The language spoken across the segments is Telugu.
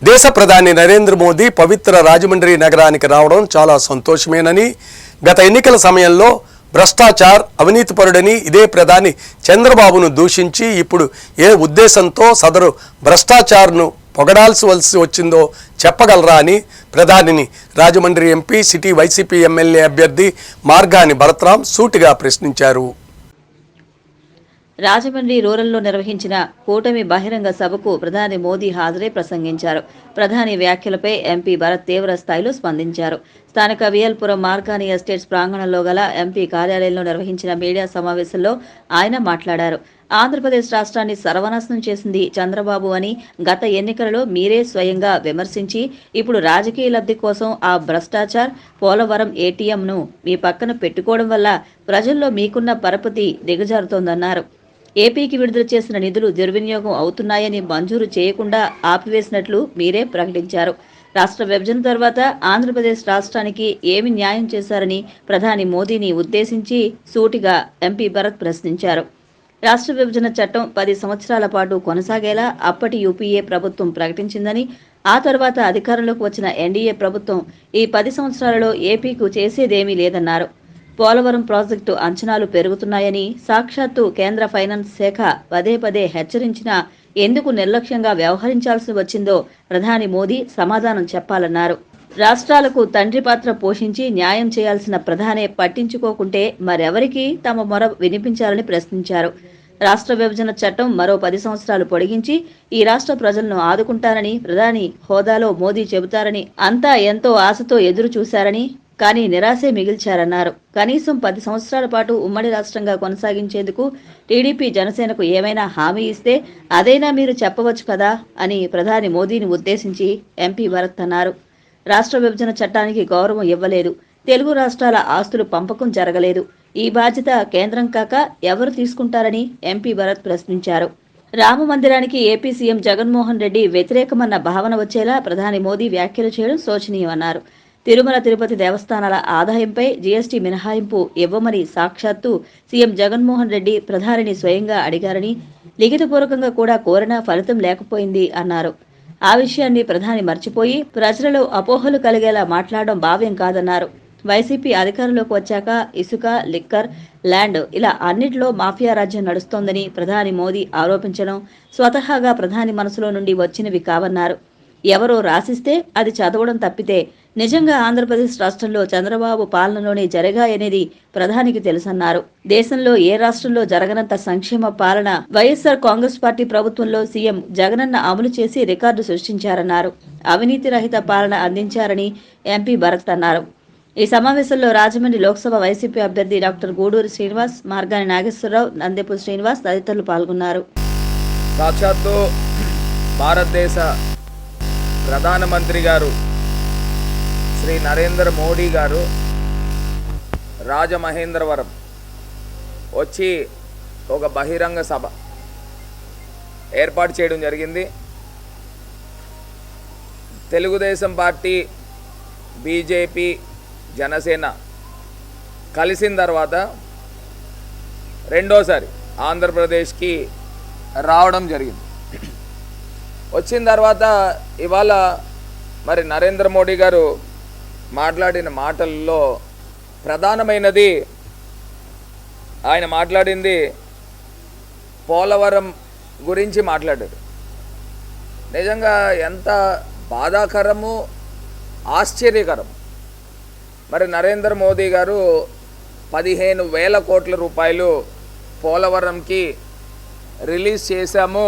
దేశ ప్రధాని నరేంద్ర మోదీ పవిత్ర రాజమండ్రి నగరానికి రావడం చాలా సంతోషమేనని, గత ఎన్నికల సమయంలో భ్రష్టాచార్, అవినీతిపరుడని ఇదే ప్రధాని చంద్రబాబును దూషించి ఇప్పుడు ఏ ఉద్దేశంతో సదరు భ్రష్టాచార్ను పొగడాల్సి వచ్చిందో చెప్పగలరా అని ప్రధానిని Rajahmundry MP, city YCP MLA అభ్యర్థి మార్గాని భరత్రాం సూటిగా ప్రశ్నించారు. రాజమండ్రి రూరల్లో నిర్వహించిన కూటమి బహిరంగ సభకు ప్రధాని మోదీ హాజరై ప్రసంగించారు. ప్రధాని వ్యాఖ్యలపై ఎంపీ భరత్ తీవ్ర స్థాయిలో స్పందించారు. స్థానిక వియల్పురం మార్గాని ఎస్టేట్స్ ప్రాంగణంలో గల ఎంపీ కార్యాలయంలో నిర్వహించిన మీడియా సమావేశంలో ఆయన మాట్లాడారు. ఆంధ్రప్రదేశ్ రాష్ట్రాన్ని సర్వనాశనం చేసింది చంద్రబాబు అని గత ఎన్నికలలో మీరే స్వయంగా విమర్శించి ఇప్పుడు రాజకీయ లబ్ధి కోసం ఆ భ్రష్టాచార్, పోలవరం ఏటీఎంను మీ పక్కన పెట్టుకోవడం వల్ల ప్రజల్లో మీకున్న పరపతి దిగజారుతోందన్నారు. ఏపీకి విడుదల చేసిన నిధులు దుర్వినియోగం అవుతున్నాయని మంజూరు చేయకుండా ఆపివేసినట్లు మీరే ప్రకటించారు. రాష్ట్ర విభజన తర్వాత ఆంధ్రప్రదేశ్ రాష్ట్రానికి ఏమి న్యాయం చేశారని ప్రధాని మోదీని ఉద్దేశించి సూటిగా ఎంపీ భరత్ ప్రశ్నించారు. రాష్ట్ర విభజన చట్టం 10 సంవత్సరాల పాటు కొనసాగేలా అప్పటి యూపీఏ ప్రభుత్వం ప్రకటించిందని, ఆ తర్వాత అధికారంలోకి వచ్చిన ఎన్డీఏ ప్రభుత్వం ఈ 10 సంవత్సరాలలో ఏపీకు చేసేదేమీ లేదన్నారు. పోలవరం ప్రాజెక్టు అంచనాలు పెరుగుతున్నాయని సాక్షాత్తు కేంద్ర ఫైనాన్స్ శాఖ పదే పదే హెచ్చరించినా ఎందుకు నిర్లక్ష్యంగా వ్యవహరించాల్సి వచ్చిందో ప్రధాని మోదీ సమాధానం చెప్పాలన్నారు. రాష్ట్రాలకు తండ్రి పాత్ర పోషించి న్యాయం చేయాల్సిన ప్రధానే పట్టించుకోకుంటే మరెవరికి తమ మొర వినిపించాలని ప్రశ్నించారు. రాష్ట్ర విభజన చట్టం మరో 10 సంవత్సరాలు పొడిగించి ఈ రాష్ట్ర ప్రజలను ఆదుకుంటారని ప్రధాని హోదాలో మోదీ చెబుతారని అంతా ఎంతో ఆశతో ఎదురు చూశారని, కానీ నిరాశే మిగిల్చారన్నారు. కనీసం 10 సంవత్సరాల పాటు ఉమ్మడి రాష్ట్రంగా కొనసాగించేందుకు టీడీపీ, జనసేనకు ఏమైనా హామీ ఇస్తే అదైనా మీరు చెప్పవచ్చు కదా అని ప్రధాని మోదీని ఉద్దేశించి ఎంపీ భరత్ అన్నారు. రాష్ట్ర విభజన చట్టానికి గౌరవం ఇవ్వలేదు, తెలుగు రాష్ట్రాల ఆస్తులు పంపకం జరగలేదు, ఈ బాధ్యత కేంద్రం కాక ఎవరు తీసుకుంటారని ఎంపీ భరత్ ప్రశ్నించారు. రామ మందిరానికి ఏపీ సీఎం జగన్మోహన్ రెడ్డి వ్యతిరేకమన్న భావన వచ్చేలా ప్రధాని మోదీ వ్యాఖ్యలు చేయడం శోచనీయమన్నారు. తిరుమల తిరుపతి దేవస్థానాల ఆదాయంపై జీఎస్టీ మినహాయింపు ఇవ్వమని సాక్షాత్తు సీఎం జగన్మోహన్ రెడ్డి ప్రధానిని స్వయంగా అడిగారని, లిఖితపూర్వకంగా కూడా కోరినా ఫలితం లేకపోయింది అన్నారు. ఆ విషయాన్ని ప్రధాని మర్చిపోయి ప్రజలలో అపోహలు కలిగేలా మాట్లాడడం భావ్యం కాదన్నారు. వైసీపీ అధికారంలోకి వచ్చాక ఇసుక, లిక్కర్, ల్యాండ్ ఇలా అన్నిటిలో మాఫియా రాజ్యం నడుస్తోందని ప్రధాని మోదీ ఆరోపించడం స్వతహాగా ప్రధాని మనసులో నుండి వచ్చినవి కావన్నారు. ఎవరో రాసిస్తే అది చదవడం తప్పితే నిజంగా ఆంధ్రప్రదేశ్ రాష్ట్రంలో చంద్రబాబు పాలనలోనే జరిగాయనేది ప్రధానికి తెలుసన్నారు. దేశంలో ఏ రాష్ట్రంలో జరగనంత సంక్షేమ పాలన వైఎస్ఆర్ కాంగ్రెస్ పార్టీ ప్రభుత్వంలో సీఎం జగనన్న అమలు చేసి రికార్డు సృష్టించారన్నారు. అవినీతి రహిత పాలన అందించారని ఎంపీ భరత్ అన్నారు. ఈ సమావేశంలో రాజమండ్రి లోక్సభ వైసీపీ అభ్యర్థి డాక్టర్ గూడూరి శ్రీనివాస్, మార్గాని నాగేశ్వరరావు, నందెపు శ్రీనివాస్ తదితరులు పాల్గొన్నారు. సాక్షాత్తు భారతదేశ ప్రధానమంత్రి గారు శ్రీ నరేంద్ర మోడీ గారు రాజమహేంద్రవరం వచ్చి ఒక బహిరంగ సభ ఏర్పాటు చేయడం జరిగింది. తెలుగుదేశం పార్టీ, బీజేపీ, జనసేన కలిసిన తర్వాత రెండోసారి ఆంధ్రప్రదేశ్కి రావడం జరిగింది. వచ్చిన తర్వాత ఇవాళ మరి నరేంద్ర మోడీ గారు మాట్లాడిన మాటల్లో ప్రధానమైనది, ఆయన మాట్లాడింది పోలవరం గురించి మాట్లాడారు. నిజంగా ఎంత బాధాకరము, ఆశ్చర్యకరం. మరి నరేంద్ర మోదీ గారు 15,000 కోట్ల రూపాయలు పోలవరంకి రిలీజ్ చేశాము,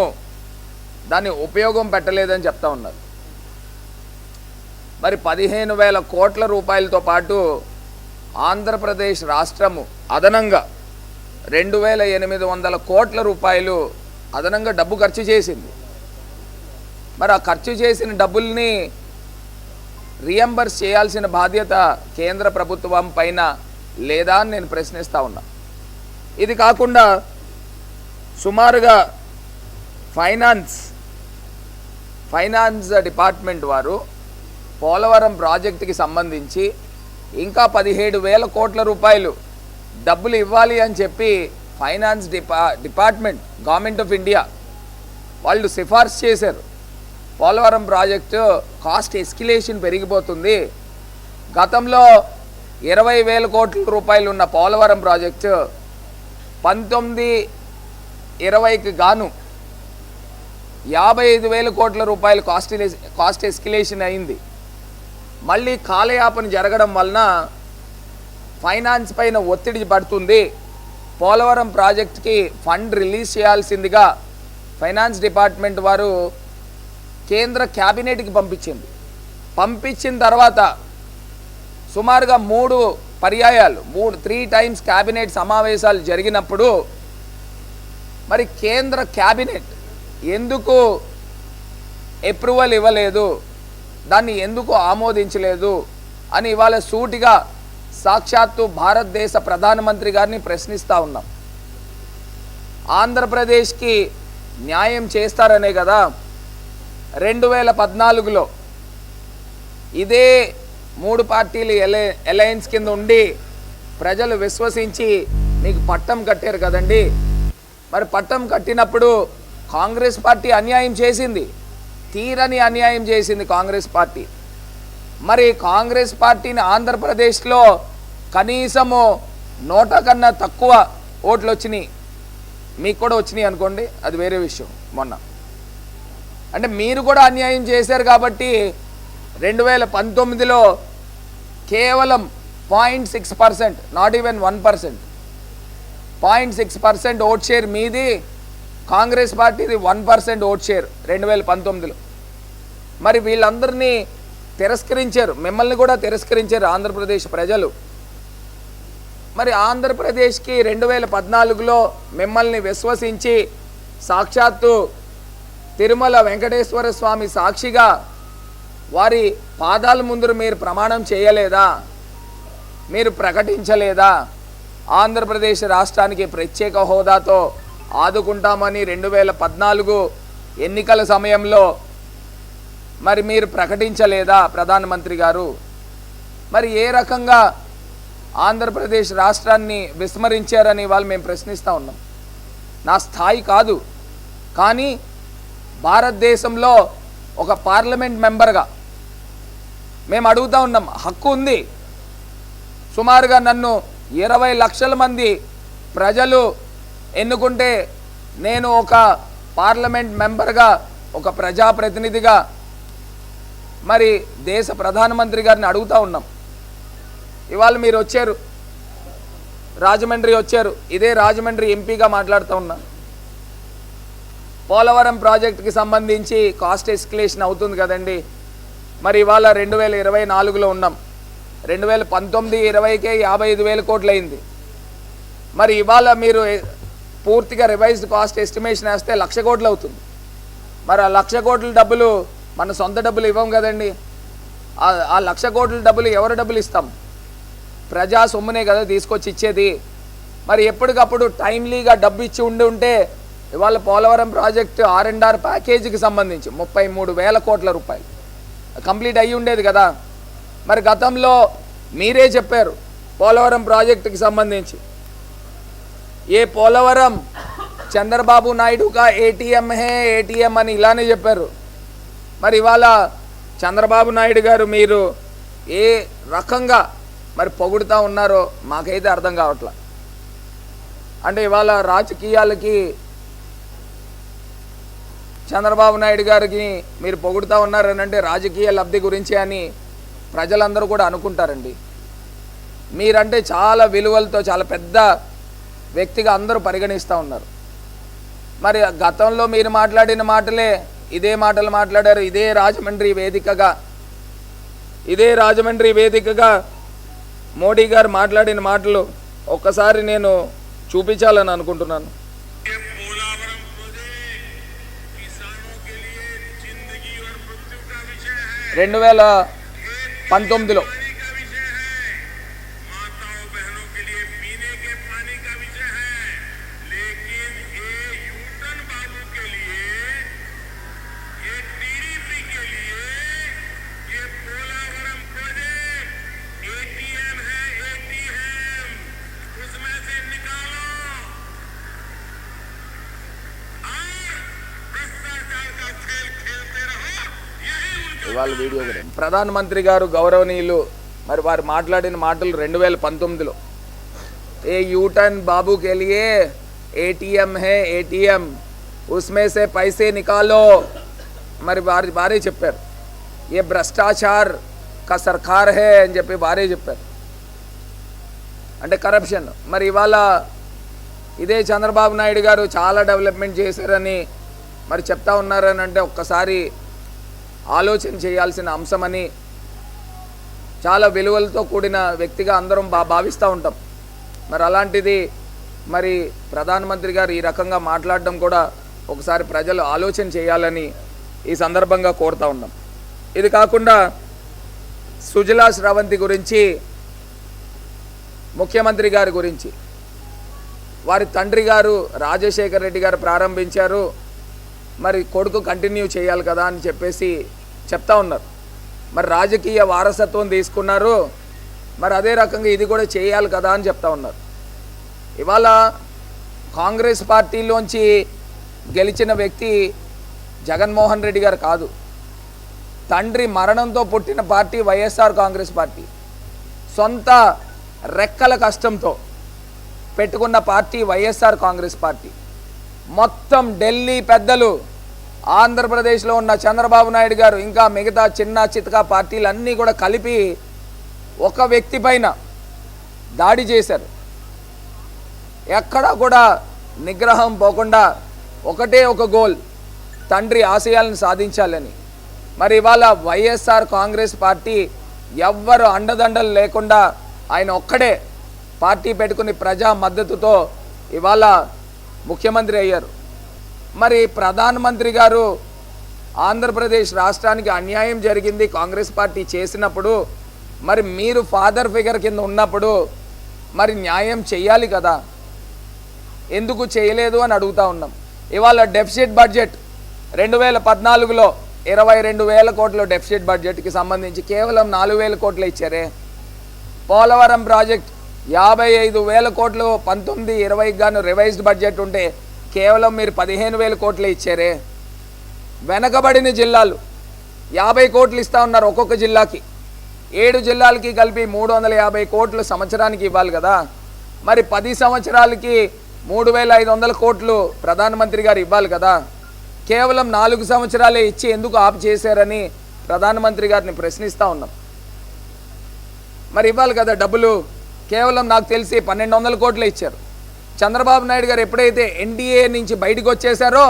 దాన్ని ఉపయోగం పెట్టలేదని చెప్తా ఉన్నారు. మరి 15,000 కోట్ల రూపాయలతో పాటు ఆంధ్రప్రదేశ్ రాష్ట్రము అదనంగా 2,800 కోట్ల రూపాయలు అదనంగా డబ్బు ఖర్చు చేసింది. మరి ఆ ఖర్చు చేసిన డబ్బుల్ని రియంబర్స్ చేయాల్సిన బాధ్యత కేంద్ర ప్రభుత్వం పైన లేదా అని నేను ప్రశ్నిస్తూ ఉన్నా. ఇది కాకుండా సుమారుగా ఫైనాన్స్ డిపార్ట్మెంట్ వారు పోలవరం ప్రాజెక్టుకి సంబంధించి ఇంకా 17,000 కోట్ల రూపాయలు డబ్బులు ఇవ్వాలి అని చెప్పి finance department, government of India వాళ్ళు సిఫార్సు చేశారు. పోలవరం ప్రాజెక్టు కాస్ట్ ఎస్కిలేషన్ పెరిగిపోతుంది. గతంలో 20,000 కోట్ల రూపాయలు ఉన్న పోలవరం ప్రాజెక్టు 19-20కి గాను 55,000 కోట్ల రూపాయలు కాస్ట్ ఎస్కిలేషన్ అయింది. మళ్ళీ కాలయాపన జరగడం వలన ఫైనాన్స్ పైన ఒత్తిడి పడుతుంది. పోలవరం ప్రాజెక్ట్కి ఫండ్ రిలీజ్ చేయాల్సిందిగా ఫైనాన్స్ డిపార్ట్మెంట్ వారు కేంద్ర క్యాబినెట్కి పంపించిన తర్వాత సుమారుగా 3 పర్యాయాలు 3 టైమ్స్ క్యాబినెట్ సమావేశాలు జరిగినప్పుడు మరి కేంద్ర క్యాబినెట్ ఎందుకు అప్రూవల్ ఇవ్వలేదు, దాన్ని ఎందుకు ఆమోదించలేదు అని ఇవాళ సూటిగా సాక్షాత్తు భారతదేశ ప్రధానమంత్రి గారిని ప్రశ్నిస్తూ ఉన్నాం. ఆంధ్రప్రదేశ్కి న్యాయం చేస్తారనే కదా 2014లో ఇదే 3 పార్టీలు అలయన్స్ కింద ఉండి ప్రజలు విశ్వసించి మీకు పట్టం కట్టారు కదండి. మరి పట్టం కట్టినప్పుడు కాంగ్రెస్ పార్టీ అన్యాయం చేసింది, తీరని అన్యాయం చేసింది కాంగ్రెస్ పార్టీ. మరి కాంగ్రెస్ పార్టీని ఆంధ్రప్రదేశ్లో కనీసము 100 కన్నా తక్కువ ఓట్లు వచ్చినాయి. మీకు కూడా వచ్చినాయి అనుకోండి, అది వేరే విషయం. మొన్న అంటే మీరు కూడా అన్యాయం చేశారు కాబట్టి 2019లో కేవలం 0.6%, నాట్ ఈవెన్ 1%, 0.6% ఓట్ షేర్ మీది, కాంగ్రెస్ పార్టీది 1% ఓట్ షేర్ 2019లో. మరి వీళ్ళందరినీ తిరస్కరించారు, మిమ్మల్ని కూడా తిరస్కరించారు ఆంధ్రప్రదేశ్ ప్రజలు. మరి ఆంధ్రప్రదేశ్కి 2014లో మిమ్మల్ని విశ్వసించి సాక్షాత్తు తిరుమల వెంకటేశ్వర స్వామి సాక్షిగా వారి పాదాల ముందు మీరు ప్రమాణం చేయలేదా, మీరు ప్రకటించలేదా? ఆంధ్రప్రదేశ్ రాష్ట్రానికి ప్రత్యేక హోదాతో ఆదుకుంటామని 2014 ఎన్నికల సమయంలో మరి మీరు ప్రకటించలేదా ప్రధానమంత్రి గారు? మరి ఏ రకంగా ఆంధ్రప్రదేశ్ రాష్ట్రాన్ని విస్మరించారని వాళ్ళు మేము ప్రశ్నిస్తూ ఉన్నాం. నా స్థాయి కాదు, కానీ భారతదేశంలో ఒక పార్లమెంట్ మెంబర్గా మేము అడుగుతూ ఉన్నాం. హక్కు ఉంది. సుమారుగా నన్ను 20 లక్షల మంది ప్రజలు ఎన్నుకుంటే నేను ఒక పార్లమెంట్ మెంబర్గా, ఒక ప్రజాప్రతినిధిగా మరి దేశ ప్రధానమంత్రి గారిని అడుగుతూ ఉన్నాం. ఇవాళ మీరు వచ్చారు, రాజమండ్రి వచ్చారు, ఇదే రాజమండ్రి ఎంపీగా మాట్లాడుతూ ఉన్నా. పోలవరం ప్రాజెక్టుకి సంబంధించి కాస్ట్ ఎస్కలేషన్ అవుతుంది కదండి. మరి ఇవాళ 2024లో ఉన్నాం. 2019-20కే 55,000 కోట్లు అయింది. మరి ఇవాళ మీరు పూర్తిగా రివైజ్డ్ కాస్ట్ ఎస్టిమేషన్ వేస్తే 1,00,000 కోట్లు అవుతుంది. మరి ఆ 1,00,000 కోట్ల డబ్బులు మన సొంత డబ్బులు ఇవ్వం కదండి. ఆ 1,00,000 కోట్ల డబ్బులు ఎవరు డబ్బులు ఇస్తాం? ప్రజా సొమ్మునే కదా తీసుకొచ్చి ఇచ్చేది. మరి ఎప్పటికప్పుడు టైమ్లీగా డబ్బు ఇచ్చి ఉంటే ఇవాళ పోలవరం ప్రాజెక్టు R&R ప్యాకేజీకి సంబంధించి 33,000 కోట్ల రూపాయలు కంప్లీట్ అయ్యి ఉండేది కదా. మరి గతంలో మీరే చెప్పారు పోలవరం ప్రాజెక్టుకి సంబంధించి, ఏ పోలవరం చంద్రబాబు నాయుడుగా ఏటీఎం హే ఏటీఎం అని ఇలానే చెప్పారు. మరి ఇవాళ చంద్రబాబు నాయుడు గారు మీరు ఏ రకంగా మరి పొగుడుతూ ఉన్నారో మాకైతే అర్థం కావట్లా. అంటే ఇవాళ రాజకీయాలకి చంద్రబాబు నాయుడు గారికి మీరు పొగుడుతూ ఉన్నారని అంటే రాజకీయ లబ్ధి గురించి అని ప్రజలందరూ కూడా అనుకుంటారండి. మీరంటే చాలా విలువలతో చాలా పెద్ద వ్యక్తిగా అందరూ పరిగణిస్తూ ఉన్నారు. మరి గతంలో మీరు మాట్లాడిన మాటలే ఇదే మాటలు మాట్లాడారు. ఇదే రాజమండ్రి వేదికగా మోడీ గారు మాట్లాడిన మాటలు ఒక్కసారి నేను చూపించాలని అనుకుంటున్నాను. 2019లో ఇవాళ వీడియో కూడా ప్రధానమంత్రి గారు గౌరవనీయులు మరి వారు మాట్లాడిన మాటలు 2019లో ఏ యూటర్న్ బాబు के लिए ATM है ATM उसमें से पैसे निकालो మరి వారే చెప్పారు ఏ భ్రష్టాచార్ కా సర్కార్ హే అని చెప్పి వారే చెప్పారు అంటే కరప్షన్ మరి ఇవాళ ఇదే చంద్రబాబు నాయుడు గారు చాలా డెవలప్మెంట్ చేశారని మరి చెప్తా ఉన్నారని అంటే ఒక్కసారి ఆలోచన చేయాల్సిన అంశమని చాలా విలువలతో కూడిన వ్యక్తిగా అందరం భావిస్తూ ఉంటాం మరి అలాంటిది మరి ప్రధానమంత్రి గారు ఈ రకంగా మాట్లాడడం కూడా ఒకసారి ప్రజలు ఆలోచన చేయాలని ఈ సందర్భంగా కోరుతా ఉన్నాం ఇది కాకుండా సుజలా స్రవంతి గురించి ముఖ్యమంత్రి గారి గురించి వారి తండ్రి గారు రాజశేఖర్ రెడ్డి గారు ప్రారంభించారు మరి కొడుకు కంటిన్యూ చేయాలి కదా అని చెప్పేసి చెప్తా ఉన్నారు మరి రాజకీయ వారసత్వం తీసుకున్నారు మరి అదే రకంగా ఇది కూడా చేయాలి కదా అని చెప్తా ఉన్నారు ఇవాళ కాంగ్రెస్ పార్టీలోంచి గెలిచిన వ్యక్తి జగన్మోహన్ రెడ్డి గారు కాదు తండ్రి మరణంతో పుట్టిన పార్టీ వైఎస్ఆర్ కాంగ్రెస్ పార్టీ సొంత రెక్కల కష్టంతో పెట్టుకున్న పార్టీ వైఎస్ఆర్ కాంగ్రెస్ పార్టీ మొత్తం ఢిల్లీ పెద్దలు ఆంధ్రప్రదేశ్లో ఉన్న చంద్రబాబు నాయుడు గారు ఇంకా మిగతా చిన్న చితకా పార్టీలన్నీ కూడా కలిపి ఒక వ్యక్తి పైన దాడి చేశారు ఎక్కడా కూడా నిగ్రహం పోకుండా ఒకటే ఒక గోల్ తండ్రి ఆశయాలను సాధించాలని మరి ఇవాళ వైఎస్ఆర్ కాంగ్రెస్ పార్టీ ఎవ్వరు అండదండలు లేకుండా ఆయన ఒక్కడే పార్టీ పెట్టుకుని ప్రజా మద్దతుతో ఇవాళ ముఖ్యమంత్రి అయ్యారు మరి ప్రధానమంత్రి గారు ఆంధ్రప్రదేశ్ రాష్ట్రానికి అన్యాయం జరిగింది కాంగ్రెస్ పార్టీ చేసినప్పుడు మరి మీరు ఫాదర్ ఫిగర్ కింద ఉన్నప్పుడు మరి న్యాయం చేయాలి కదా ఎందుకు చేయలేదు అని అడుగుతా ఉన్నాం ఇవాళ డెఫిసిట్ బడ్జెట్ 2014లో 22,000 కోట్ల డెఫిసిట్ బడ్జెట్కి సంబంధించి కేవలం 4,000 కోట్లు ఇచ్చారే పోలవరం ప్రాజెక్ట్ 55,000 కోట్లు 19-20 గాను రివైజ్డ్ బడ్జెట్ ఉంటే కేవలం మీరు 15,000 కోట్లు ఇచ్చారే వెనకబడిన జిల్లాలు 50 కోట్లు ఇస్తా ఉన్నారు ఒక్కొక్క జిల్లాకి 7 జిల్లాలకి కలిపి 350 కోట్లు సంవత్సరానికి ఇవ్వాలి కదా మరి 10 సంవత్సరాలకి 3,500 కోట్లు ప్రధానమంత్రి గారు ఇవ్వాలి కదా కేవలం 4 సంవత్సరాలే ఇచ్చి ఎందుకు ఆపు చేశారని ప్రధానమంత్రి గారిని ప్రశ్నిస్తూ ఉన్నాం మరి ఇవ్వాలి కదా డబ్బులు కేవలం నాకు తెలిసి 1,200 కోట్లే ఇచ్చారు చంద్రబాబు నాయుడు గారు ఎప్పుడైతే ఎన్డీఏ నుంచి బయటకు వచ్చేసారో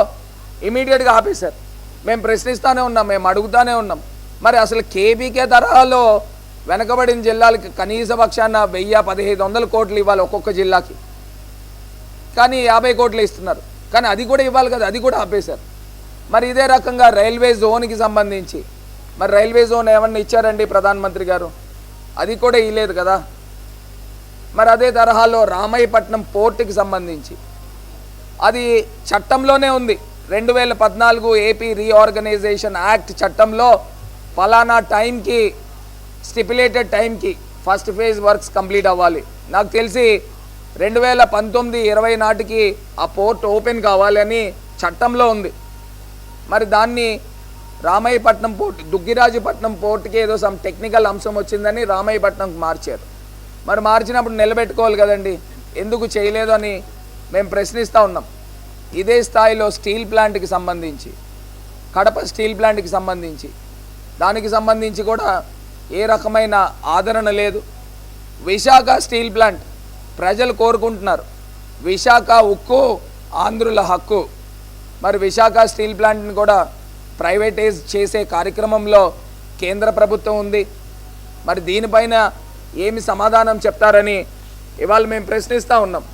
ఇమీడియట్గా ఆపేశారు మేము ప్రశ్నిస్తూనే ఉన్నాం మేము అడుగుతూనే ఉన్నాం మరి అసలు కేబీకే తరహాలో వెనకబడిన జిల్లాలకి కనీస పక్షాన 1,000-1,500 కోట్లు ఇవ్వాలి ఒక్కొక్క జిల్లాకి కానీ 50 కోట్లు ఇస్తున్నారు కానీ అది కూడా ఇవ్వాలి కదా అది కూడా ఆపేశారు మరి ఇదే రకంగా రైల్వే జోన్కి సంబంధించి మరి రైల్వే జోన్ ఏమన్నా ఇచ్చారండి ప్రధానమంత్రి గారు అది కూడా ఇవ్వలేదు కదా మరి అదే తరహాలో రామాయపట్నం పోర్టుకి సంబంధించి అది చట్టంలోనే ఉంది 2014 ఏపీ రీఆర్గనైజేషన్ యాక్ట్ చట్టంలో ఫలానా టైంకి స్టిపులేటెడ్ టైంకి ఫస్ట్ ఫేజ్ వర్క్స్ కంప్లీట్ అవ్వాలి నాకు తెలిసి 2019-20 నాటికి ఆ పోర్ట్ ఓపెన్ కావాలని చట్టంలో ఉంది మరి దాన్ని రామాయపట్నం పోర్ట్ దుగ్గిరాజుపట్నం పోర్ట్కి ఏదో సమ్ టెక్నికల్ అంశం వచ్చిందని రామాయపట్నంకి మార్చారు మరి మార్చినప్పుడు నిలబెట్టుకోవాలి కదండి ఎందుకు చేయలేదు అని మేము ప్రశ్నిస్తూ ఉన్నాం ఇదే స్థాయిలో స్టీల్ ప్లాంట్కి సంబంధించి కడప స్టీల్ ప్లాంట్కి సంబంధించి దానికి సంబంధించి కూడా ఏ రకమైన ఆదరణ లేదు విశాఖ స్టీల్ ప్లాంట్ ప్రజలు కోరుకుంటున్నారు విశాఖ ఉక్కు ఆంధ్రుల హక్కు మరి విశాఖ స్టీల్ ప్లాంట్ని కూడా ప్రైవేటైజ్ చేసే కార్యక్రమంలో కేంద్ర ప్రభుత్వం ఉంది మరి దీనిపైన ఏమి సమాధానం చెప్తారని ఇవాళ మేము ప్రశ్నిస్తూ ఉన్నాం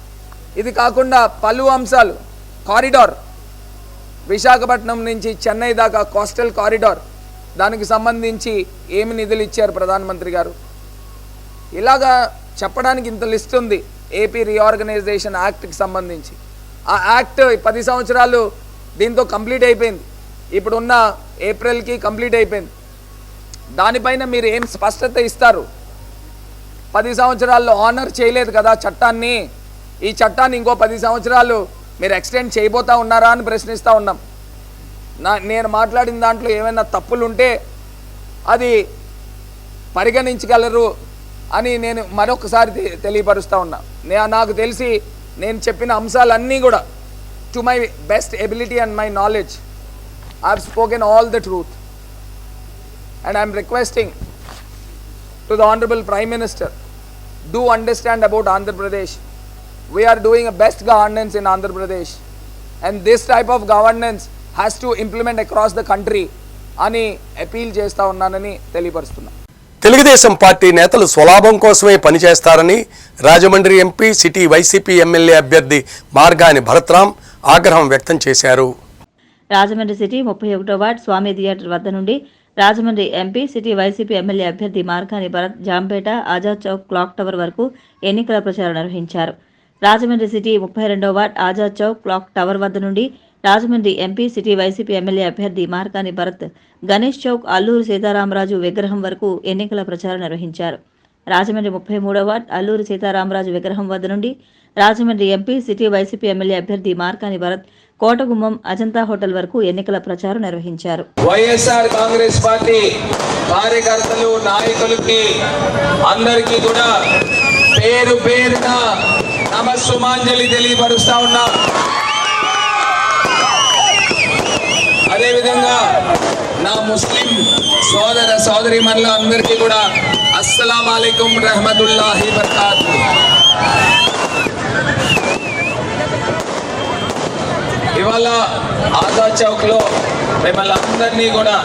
ఇది కాకుండా పలు అంశాలు కారిడార్ విశాఖపట్నం నుంచి చెన్నై దాకా కోస్టల్ కారిడార్ దానికి సంబంధించి ఏమి నిధులు ఇచ్చారు ప్రధానమంత్రి గారు ఇలాగా చెప్పడానికి ఇంత లిస్ట్ ఉంది ఏపీ రీఆర్గనైజేషన్ యాక్ట్కి సంబంధించి ఆ యాక్ట్ 10 సంవత్సరాలు దీంతో కంప్లీట్ అయిపోయింది ఇప్పుడున్న ఏప్రిల్కి కంప్లీట్ అయిపోయింది దానిపైన మీరు ఏం స్పష్టత ఇస్తారు 10 సంవత్సరాల్లో ఆనర్ చేయలేదు కదా చట్టాన్ని ఈ చట్టాన్ని ఇంకో 10 సంవత్సరాలు మీరు ఎక్స్టెండ్ చేయబోతా ఉన్నారా అని ప్రశ్నిస్తూ ఉన్నాం నేను మాట్లాడిన దాంట్లో ఏమైనా తప్పులు ఉంటే అది పరిగణించగలరు అని నేను మరొకసారి తెలియపరుస్తూ ఉన్నా. నాకు తెలిసి నేను చెప్పిన అంశాలన్నీ కూడా to my best ability and my knowledge I have spoken all the truth and I'm requesting to the honourable prime minister, do understand about Andhra Pradesh. We are doing a best governance in Andhra Pradesh and this type of governance has to implement across the country అని అపీల్ చేస్తా ఉన్నానని తెలియపరుస్తున్నా. తెలుగుదేశం పార్టీ నేతలు స్వలాభం కోసమే పనిచేస్తారని Rajahmundry MP city YCP MLA అభ్యర్థి మార్గాని భరత్రామ్ ఆగ్రహం వ్యక్తం చేశారు. రాజమండ్రి సిటీ 31వ వార్డ్ స్వామి థియేటర్ వద్ద నుండి Rajahmundry MP city YCP MLA అభ్యర్థి మార్గాని భరత్ జాంపేట ఆజాద్ చౌక్ క్లాక్ టవర్ వరకు ఎన్నికల ప్రచారం నిర్వహించారు. రాజమండ్రి సిటీ 32వ ward Azad Chowk clock tower వద్ద నుండి Rajahmundry MP city YCP MLA అభ్యర్థి మార్గాని భరత్ గణేష్ చౌక్ అల్లూరు సీతారామరాజు విగ్రహం వరకు ఎన్నికల ప్రచారం నిర్వహించారు. రాజమండ్రి 33వ వార్డ్ అల్లూరు సీతారామరాజు విగ్రహం వద్ద నుండి Rajahmundry MP city YCP MLA అభ్యర్థి మార్గాని భరత్ కోటగుమ్మం అజంతా హోటల్ వరకు ఎన్నికల ప్రచారం నిర్వహించారు. వైఎస్ఆర్ కాంగ్రెస్ పార్టీ కార్యకర్తలు నాయకులకి అందరికీ కూడా పేరు పేరున నమస్సుమాంజలి తెలియపరుస్తా ఉన్నా. అదేవిధంగా నా ముస్లిం సోదర సోదరీమణుల అందరికీ కూడా అస్సలాము అలైకుం రహమతుల్లాహి బరకాతుహు. ఇవాళ ఆజాద్ చౌక్ లో మిమ్మల్ని అందరినీ కూడా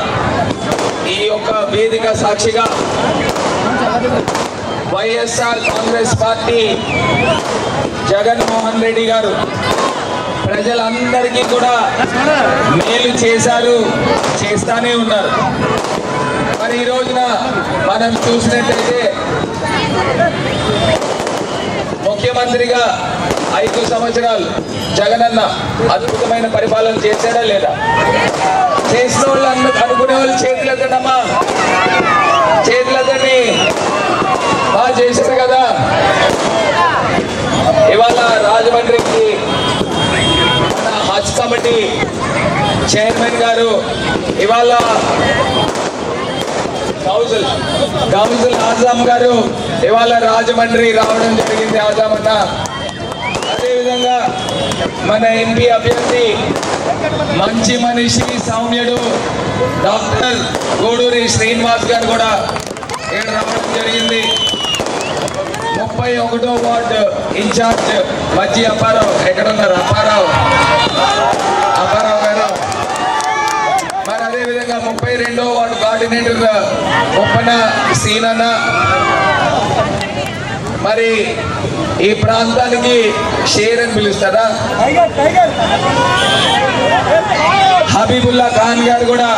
ఈ యొక్క వేదిక సాక్షిగా వైఎస్ఆర్ కాంగ్రెస్ పార్టీ జగన్మోహన్ రెడ్డి గారు ప్రజలందరికీ కూడా మేలు చేశారు, చేస్తానే ఉన్నారు. మరి ఈ రోజున మనం చూసినట్టయితే ముఖ్యమంత్రిగా 5 సంవత్సరాలు జగనన్న అద్భుతమైన పరిపాలన చేశాడా లేదా? చేసిన వాళ్ళు అనుకునే వాళ్ళు చేతులెత్తడమ్మా, చేతులెత్తండి. బాగా చేశారు కదా. ఇవాళ రాజమండ్రికి మన హజ్ కమిటీ చైర్మన్ గారు ఇవాళ గౌజుల్ ఆజాం గారు ఇవాళ రాజమండ్రి రావడం జరిగింది. ఆజాం అన్న అదేవిధంగా మన ఎంపీ అభ్యర్థి మంచి మనిషి సౌమ్యుడు డాక్టర్ గూడూరి శ్రీనివాస్ గారు కూడా ఇక్కడ రావడం జరిగింది. 31వ వార్డు ఇన్ఛార్జ్ మజ్జి అప్పారావు ఎక్కడ ఉన్నారు? అప్పారావు గారు. మరి అదేవిధంగా 32వ వార్డు కోఆర్డినేటర్ ముప్పన సీనన్న. మరి ఈ ప్రాంతానికి షేర్ అని పిలుస్తారా? హబీబుల్లా ఖాన్ గారు కూడా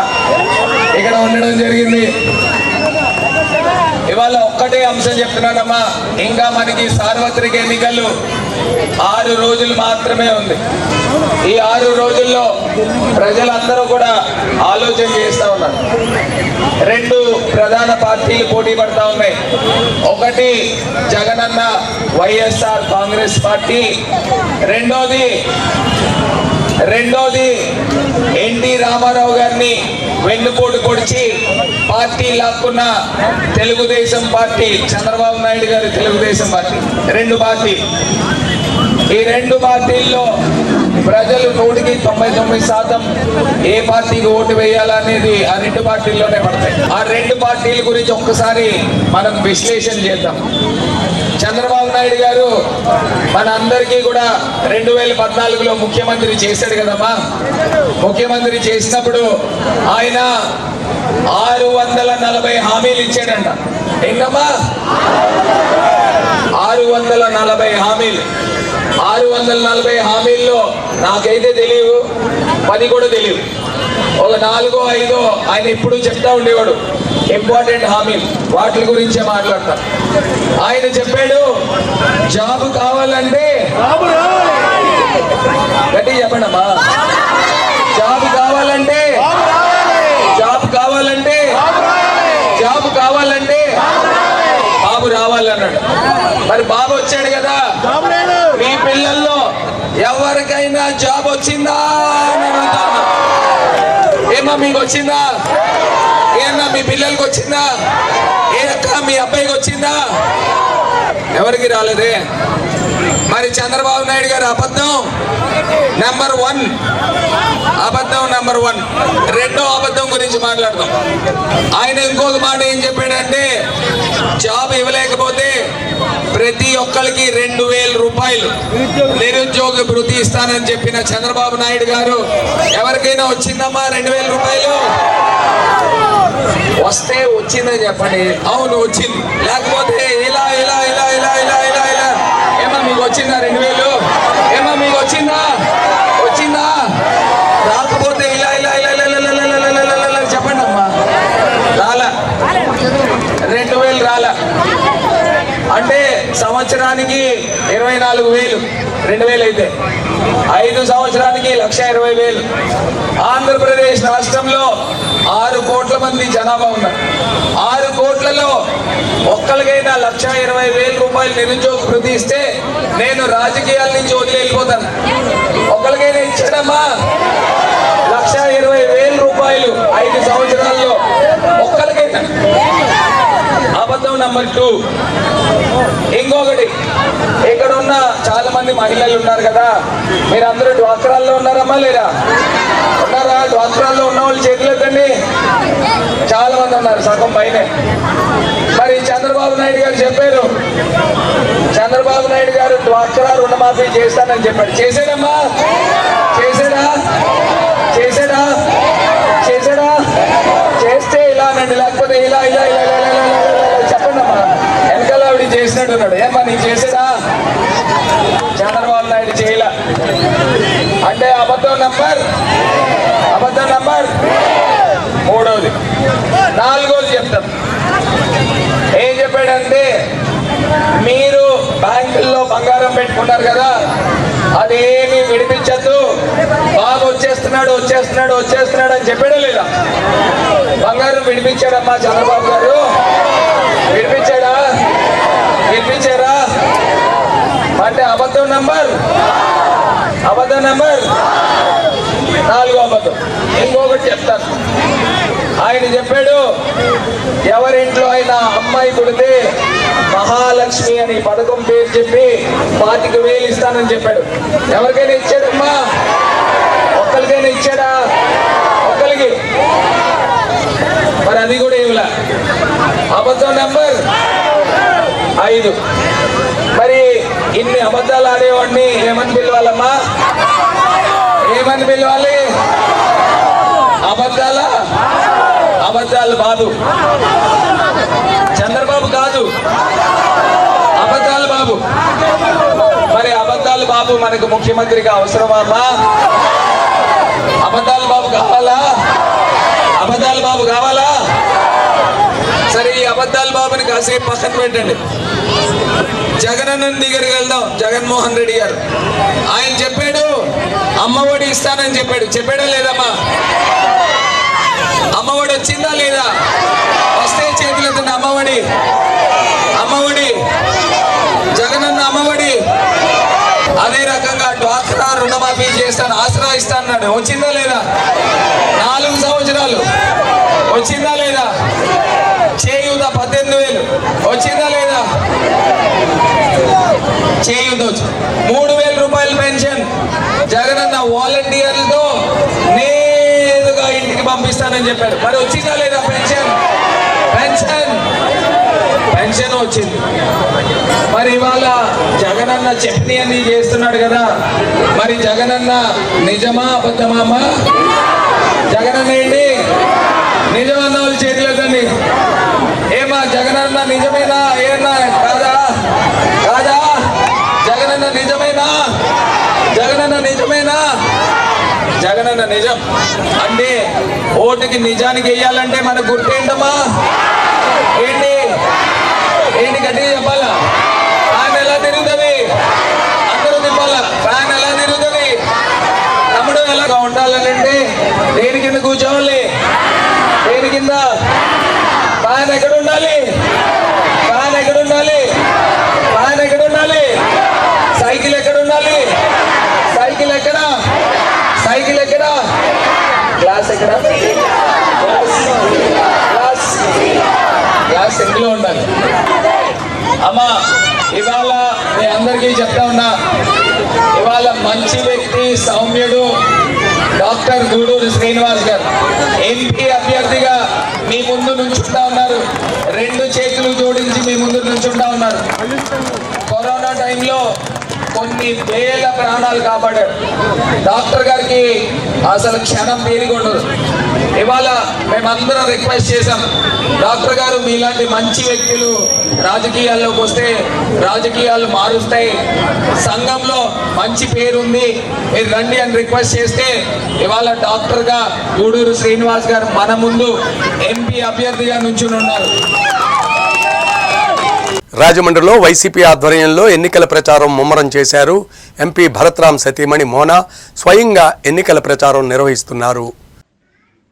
ఇక్కడ ఉండడం జరిగింది. ఇవాళ ఒక్కటే అంశం చెప్తున్నానమ్మా, ఇంకా మనకి సార్వత్రిక ఎన్నికలు 6 రోజులు మాత్రమే ఉంది. ఈ 6 రోజుల్లో ప్రజలందరూ కూడా ఆలోచన చేస్తూ ఉన్నారు. 2 ప్రధాన పార్టీలు పోటీ పడతా ఉన్నాయి. ఒకటి జగనన్న వైఎస్ఆర్ కాంగ్రెస్ పార్టీ, రెండోది ఎన్టీ రామారావు గారిని వెన్నుపోటు పొడిచి పార్టీ లాక్కున్న తెలుగుదేశం పార్టీ, చంద్రబాబు నాయుడు గారి తెలుగుదేశం పార్టీ. 2 పార్టీ. ఈ 2 పార్టీల్లో ప్రజలు 99% ఏ పార్టీకి ఓటు వేయాలనేది ఆ 2 పార్టీల్లోనే పడతాయి. ఆ 2 పార్టీల గురించి ఒక్కసారి మనం విశ్లేషణ చేద్దాం. చంద్రబాబు నాయుడు గారు మన అందరికీ కూడా 2014లో ముఖ్యమంత్రి చేశాడు కదమ్మా. ముఖ్యమంత్రి చేసినప్పుడు ఆయన 640 హామీలు ఇచ్చాడంట. ఏంటమ్మా? 640 హామీలు. 640 హామీల్లో నాకైతే తెలియవు, 10 కూడా తెలియవు. ఒక 4 5 ఆయన ఎప్పుడు చెప్తా ఉండేవాడు ఇంపార్టెంట్ హామీలు, వాటి గురించే మాట్లాడతాం. ఆయన చెప్పాడు, జాబ్ కావాలంటే గట్టి చెప్పండమ్మా, జాబ్ కావాలంటే బాబు రావాలన్నాడు. మరి బాబు వచ్చాడు కదా. మీ పిల్లల్లో ఎవరికైనా జాబ్ వచ్చిందా అని అడుగుతాను. ఏమా మీకు వచ్చిందా? ఏమన్నా మీ పిల్లలకి వచ్చిందా? ఏ అక్క మీ అబ్బాయికి వచ్చిందా? ఎవరికి రాలేదే. మరి చంద్రబాబు నాయుడు గారు అబద్ధం నెంబర్ 1, అబద్ధం నెంబర్ 1. రెండో అబద్ధం గురించి మాట్లాడదాం. ఆయన ఇంకొక మాట ఏం చెప్పాడంటే, జాబ్ ఇవ్వలేకపోతే ప్రతి ఒక్కరికి 2000 రూపాయలు నిరుద్యోగ భృతి ఇస్తానని చెప్పిన చంద్రబాబు నాయుడు గారు ఎవరికైనా వచ్చిందమ్మా 2000 రూపాయలు? వస్తే వచ్చిందని చెప్పండి. అవును వచ్చింది. లేకపోతే ఇలా ఇలా ఇలా ఇలా ఇలా ఇలా ఇలా ఏమా మీకు వచ్చిందా 2000? ఏమా మీకు వచ్చిందా? వచ్చిందా? రాకపోతే ఇలా ఇలా ఇలా ఇలా చెప్పండి అమ్మా. రాలా 2000 రాలా అంటే సంవత్సరానికి 24,000, 2000 అయితే 5 సంవత్సరానికి 1,20,000. ఆంధ్రప్రదేశ్ రాష్ట్రంలో 6 కోట్ల మంది జనాభా ఉన్నారు. 6 కోట్లలో ఒక్కరికైనా 1,20,000 రూపాయలు నిరుద్యోగ భృతి ఇస్తే నేను రాజకీయాల నుంచి వదిలి వెళ్ళిపోతాను. ఒక్కరికైనా ఇచ్చాడమ్మా 1,20,000 రూపాయలు 5 సంవత్సరాల్లో ఒక్కరికైనా. అబద్ధం నెంబర్ 2. ఇంకొకటి, ఇక్కడ ఉన్న చాలా మంది మహిళలు ఉన్నారు కదా, మీరందరూ డ్వాక్రాల్లో ఉన్నారమ్మా లేరా? ఉన్నారా? డ్వాక్రాల్లో ఉన్న వాళ్ళు చేతులు ఎత్తండి. చాలా మంది ఉన్నారు, సగం పైనే. మరి చంద్రబాబు నాయుడు గారు చెప్పారు, చంద్రబాబు నాయుడు గారు డ్వాక్రా రుణమాఫీ చేస్తానని చెప్పాడు. చేశాడమ్మా? చేశాడా? చేశాడా? చేశాడా? చేస్తే ఇలానండి, లేకపోతే ఇలా ఇలా ఇలా ఇలా చెప్పండి అమ్మా. వెనకాల ఆవిడ చేసినట్టున్నాడు. ఏమా నీకు చేసాడా? చంద్రబాబు నాయుడు చేయలే అంటే అబద్ధం నంబర్ 3. 4 చెప్తాను. ఏం చెప్పాడంటే, మీరు బ్యాంకుల్లో బంగారం పెట్టుకున్నారు కదా, అదేమి విడిపించద్దు, బాగా వచ్చేస్తున్నాడు అని చెప్పాడా లేదా? బంగారం విడిపించాడమ్మా చంద్రబాబు గారు. విడిపించాడా? విడిపించారా? అంటే అబద్ధం నంబర్ 4 అబద్ధం. ఇంకొకటి చెప్తాను. ఆయన చెప్పాడు, ఎవరింట్లో అయినా అమ్మాయి పుడితే మహాలక్ష్మి అని పథకం పేరు చెప్పి 25,000 ఇస్తానని చెప్పాడు. ఎవరికైనా ఇచ్చాడమ్మా? ఒక్కరికైనా ఇచ్చాడా? ఒక్కరికి. మరి అది కూడా ఏమిలా. అబద్ధం నెంబర్ 5. మరి ఇన్ని అబద్ధాలు ఆడేవాడిని ఏమని పిలవాలమ్మా? ఏమని పిలవాలి? అబద్ధాలు బాబు. చంద్రబాబు కాదు, అబద్ధాలు బాబు. మరి అబద్ధాలు బాబు మనకు ముఖ్యమంత్రిగా అవసరమా అమ్మా? అబద్ధాలు బాబు కావాలా? అబద్ధాలు బాబు కావాలా? సరే, ఈ అబద్ధాలు బాబుని కాసేపు పక్కన పెట్టండి. జగనన్న దగ్గరికి వెళ్దాం. జగన్మోహన్ రెడ్డి గారు ఆయన చెప్పాడు, అమ్మఒడి ఇస్తానని చెప్పాడు. చెప్పాడా లేదమ్మా? అమ్మఒడి వచ్చిందా లేదా? వస్తే చేతులెత్తండి. అమ్మఒడి జగనన్న అమ్మఒడి. అదే రకంగా డ్వాక్రా రుణమాఫీ చేస్తాను, ఆసరా ఇస్తాను. వచ్చిందా లేదా? 4 సంవత్సరాలు వచ్చిందా లేదా? చేయూత 18,000 వచ్చిందా లేదా? చేయూత 3,000 రూపాయలు పెన్షన్ జగనన్న వాలంటీర్లతో నేరుగా ఇంటికి పంపిస్తానని చెప్పాడు. మరి వచ్చిందా లేదా? పెన్షన్ వచ్చింది. మరి ఇవాళ జగనన్న చట్నీ అని చేస్తున్నాడు కదా, మరి జగనన్న నిజమా అబద్ధమా అమ్మా? జగనన్న ఏంటి? నిజమన్న వాళ్ళు చేతులెత్తండి. ఏమా జగనన్న నిజమేనా? ఏమన్నా కాదా? జగనన్న నిజమేనా? జగనన్న నిజం అంటే ఓటుకి నిజానికి వేయాలంటే మన గుర్తేంటమ్మా? ఏంటి గట్టిగా చెప్పాలా? ఫ్యాన్ ఎలా తిరుగుతుంది? అందరూ తిప్పాలా. ఫ్యాన్ ఎలా తిరుగుతుంది? తమ్ముడు ఎలాగా ఉండాలంటే దేని కింద కూర్చోవాలి? దేని కింద? ఫ్యాన్ ఎక్కడ ఉండాలి? సైకిల్ ఎక్కడ ఉండాలి? సైకిల్ ఎక్కడ? గ్లాస్ ఎక్కడ? ఉండాలి. అమ్మా ఇవాళ మీ అందరికీ చెప్తా ఉన్నా, ఇవాళ మంచి వ్యక్తి సౌమ్యుడు డాక్టర్ గూడూరు శ్రీనివాస్ గారు ఎంపీ అభ్యర్థిగా మీ ముందు నుంచుంటా ఉన్నారు. 2 చేతులు జోడించి మీ ముందు నుంచుంటా ఉన్నారు. కరోనా టైంలో కొన్ని వేల ప్రాణాలు కాపాడారు. డాక్టర్ గారికి అసలు క్షణం తీరికొండదు. ఇవాళ మేమందరం రిక్వెస్ట్ చేశాం, డాక్టర్ గారు మీలాంటి మంచి వ్యక్తులు రాజకీయాల్లోకి వస్తే రాజకీయాలు మారుస్తాయి, సంఘంలో మంచి పేరుంది, మీరు రండి అని రిక్వెస్ట్ చేస్తే ఇవాళ డాక్టర్గా గూడూరు శ్రీనివాస్ గారు మన ముందు ఎంపీ అభ్యర్థిగా నుంచుని ఉన్నారు. రాజమండ్రిలో వైసీపీ ఆధ్వర్యంలో ఎన్నికల ప్రచారం ముమ్మరం చేశారు. ఎంపీ భరత్రామ్ సతీమణి మోనా స్వయంగా ఎన్నికల ప్రచారం నిర్వహిస్తున్నారు.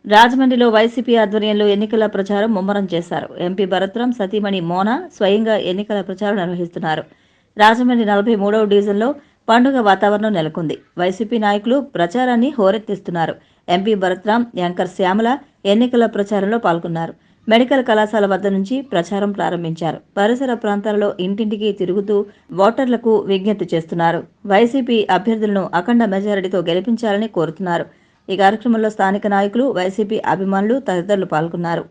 రాజమండ్రిలో వైసీపీ ఆధ్వర్యంలో ఎన్నికల ప్రచారం ముమ్మరం చేశారు. ఎంపీ భరత్రామ్ సతీమణి మోనా స్వయంగా ఎన్నికల ప్రచారం నిర్వహిస్తున్నారు. రాజమండ్రి 43వ డివిజన్లో పండుగ వాతావరణం నెలకొంది. వైసీపీ నాయకులు ప్రచారాన్ని హోరెత్తిస్తున్నారు. ఎంపీ భరత్రామ్, యాంకర్ శ్యామల ఎన్నికల ప్రచారంలో పాల్గొన్నారు. మెడికల్ కళాశాల వద్ద నుంచి ప్రచారం ప్రారంభించారు. పరిసర ప్రాంతాలలో ఇంటింటికి తిరుగుతూ ఓటర్లకు విజ్ఞప్తి చేస్తున్నారు. వైసీపీ అభ్యర్థులను అఖండ మెజారిటీతో గెలిపించాలని కోరుతున్నారు. ఈ కార్యక్రమంలో స్థానిక నాయకులు, వైసీపీ అభిమానులు తదితరులు పాల్గొన్నారు.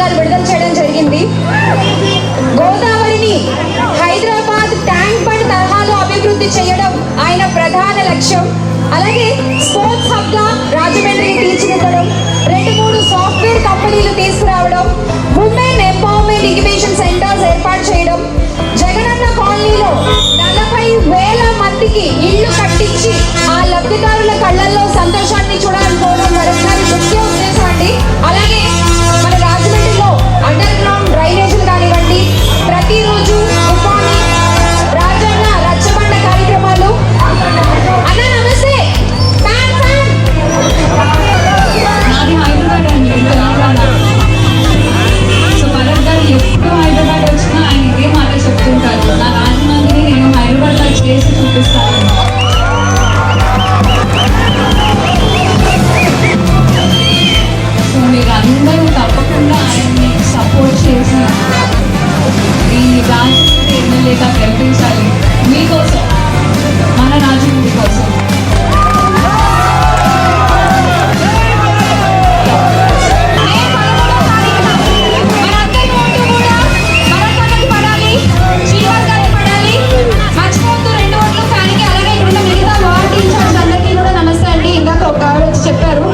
గారు విడుదల చేయడం జరిగింది. గోదావరిని హైదరాబాద్ ట్యాంక్ బండ్ తరహాలో అభివృద్ధి చేయడం ఆయన ప్రధాన లక్ష్యం. అలాగే స్పోర్ట్స్ హబ్ గా రాజమండ్రిని తీర్చిదిద్దడం, 2-3 సాఫ్ట్వేర్ కంపెనీలు తీసుకురావడం, ఉమెన్ ఎంపవర్మెంట్ ఇంక్యుబేషన్ సెంటర్స్ ఏర్పాటు చేయడం, జగనన్న కాలనీలో 40,000 మందికి ఇళ్లు కట్టించి ఆ లబ్ధిదారుల కళ్ళల్లో సంతోషాన్ని చూడాలనుకోవడం మరొకసారి ముఖ్య ఉద్దేశం అండి. అలాగే మన రాజమండ్రిలో అండర్ గ్రౌండ్ డ్రైనేజీలు కానివ్వండి, ప్రతిరోజు ఉపాధి రాజన్న రచ్చబండ కార్యక్రమాలు. అన్న నమస్తే. Fan fan. నాది హైదరాబాద్ అండి, తెలంగాణ. సో భరత్ గారు ఎప్పుడు హైదరాబాద్ వచ్చినా ఆయన ఇదే మాట చెప్తుంటారు, నా రాజమండ్రిని నేను హైదరాబాద్లో చేసి చూపిస్తాను. సో మీరు అందరూ తప్పకుండా ఆయన్ని సపోర్ట్ చేసి ఈ రాజమండ్రి ఎమ్మెల్యేగా గెలిపించాలి. మీకోసం, మన రాజమండ్రి కోసం. చెప్పారు